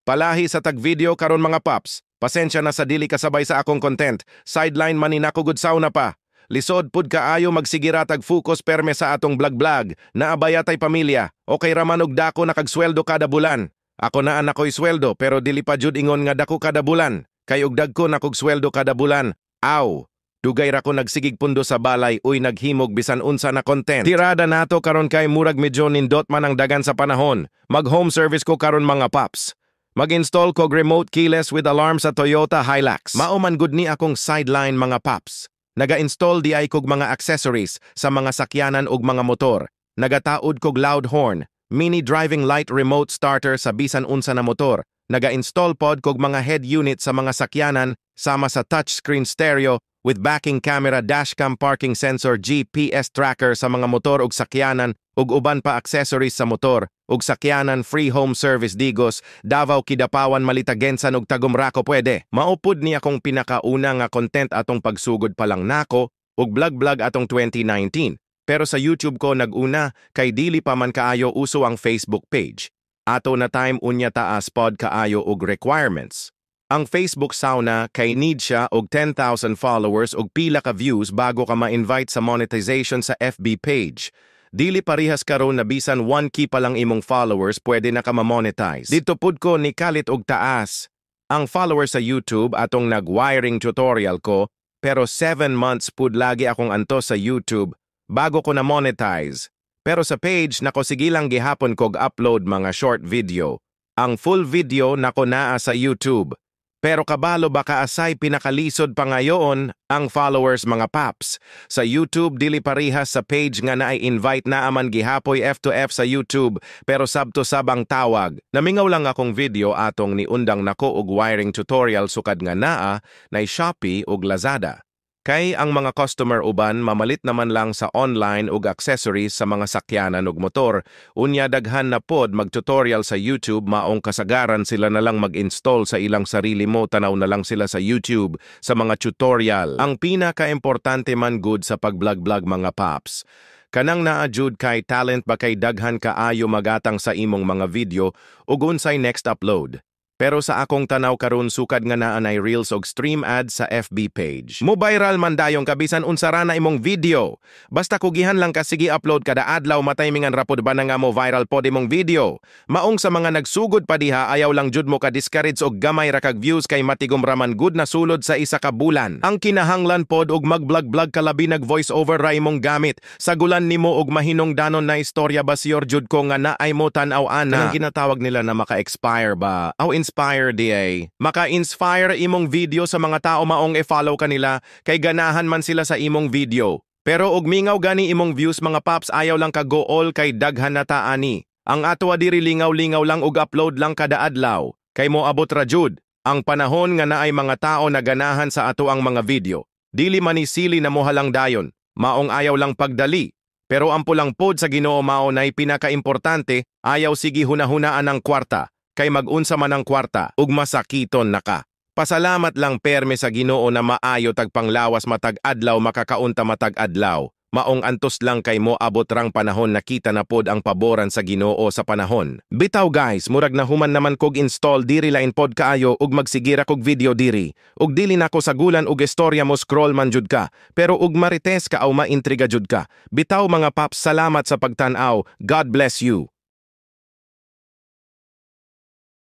Palahi sa tag-video karon mga paps. Pasensya na sa dili kasabay sa akong content. Sideline maninakugod sauna pa. Lisod pud kaayo magsigira tag-focus perme sa atong vlog-vlog. Naabaya tay pamilya. Okay raman og dako nakagsweldo kada bulan. Ako na anak ko'y sweldo pero dili pa jud ingon nga dako kada bulan. Kay og dagko na kog sweldo kada bulan. Aw. Dugay ra ko nagsigig pundo sa balay uy naghimog bisan unsa na content. Tirada nato karon kay murag medyo nindot man ang dagan sa panahon. Mag-home service ko karon mga paps. Mag-install kog remote keyless with alarm sa Toyota Hilux. Mauman gud ni akong sideline mga paps. Naga-install di ay kog mga accessories sa mga sakyanan ug mga motor. Nagataod kog loud horn, mini driving light remote starter sa bisan unsa na motor. Naga-install pod kog mga head unit sa mga sakyanan sama sa touchscreen stereo with backing camera, dashcam, parking sensor, GPS tracker sa mga motor ug sakyanan ug uban pa accessories sa motor ug sakyanan, free home service Digos, Davao Kidapawan, Malitagensan ug Tagumraco pwede. Maupod ni akong pinakauna nga content atong pagsugod pa lang nako ug vlog atong 2019. Pero sa YouTube ko naguna kay dili pa man kaayo uso ang Facebook page. Ato na time unya taas pod kaayo og requirements. Ang Facebook sauna kay need siya og 10,000 followers og pila ka views bago ka ma-invite sa monetization sa FB page. Dili parihas karon na bisan 1K pa lang imong followers pwede na ka ma-monetize. Dito pud ko ni kalit og taas. Ang followers sa YouTube atong nag-wiring tutorial ko pero 7 months pud lagi akong antos sa YouTube bago ko na monetize. Pero sa page nako sige lang gihapon kog upload mga short video. Ang full video nako naa sa YouTube. Pero kabalo baka asay pinakalisod pa ngayon ang followers mga paps. Sa YouTube dili parihas sa page nga na-invite na aman gihapoy F2F sa YouTube pero sub to sub ang tawag. Namingaw lang akong video atong niundang nako og wiring tutorial sukad nga naa na Shopee ug Lazada. Kay ang mga customer uban mamalit naman lang sa online ug accessories sa mga sakyanan ug motor, unya daghan na pod mag-tutorial sa YouTube maong kasagaran sila na lang mag-install sa ilang sarili mo tanaw na lang sila sa YouTube sa mga tutorial. Ang pinaka-importante man good sa pag-vlog mga paps. Kanang naa-jud kay talent ba kay daghan kaayo magatang sa imong mga video ug unsay next upload. Pero sa akong tanaw karon sukad nga naa nay reels og stream ads sa FB page. Mo viral man dayong kabisan unsa ra na imong video. Basta kugihan lang ka sige upload kada adlaw matimingan ra pod ba na nga mo viral pod imong video. Maong sa mga nagsugod pa diha ayaw lang jud mo ka discourage og gamay ra kag views kay matigom ra man good na sulod sa isa ka bulan. Ang kinahanglan pod og mag-vlog kalabi nag voice over ra imong gamit. Sagulan nimo og mahinungdanon na istorya ba siyor jud ko nga naay mo tan-aw ana. Ang ginatawag nila na maka-expire ba? Inspire DA. Maka-inspire imong video sa mga tao maong e-follow kanila kay ganahan man sila sa imong video. Pero og mingaw gani imong views mga paps ayaw lang ka go all kay daghan na ta ani. Ang ato diri lingaw-lingaw lang og upload lang kada adlaw. Kay mo abot ra jud ang panahon nga naay mga tao na ganahan sa ato ang mga video. Dili manisili na mo halang dayon. Maong ayaw lang pagdali. Pero ampulang pod sa Ginoo mao nay pinaka-importante ayaw sige hunahunaan ang kwarta. Kay mag-unsa man ang kwarta, ug masakiton na ka. Pasalamat lang perme sa Ginoo na maayo tagpanglawas matag adlaw makakaunta matag adlaw. Maong antos lang kay mo abot rang panahon nakita na pod ang paboran sa Ginoo sa panahon. Bitaw guys, murag na human naman kog install diri lain pod kaayo ug magsigira kog video diri. Ug dili nako sagulan og istorya mo scroll man jud ka, pero ug marites ka aw maintriga jud ka. Bitaw mga paps, salamat sa pagtan-aw. God bless you.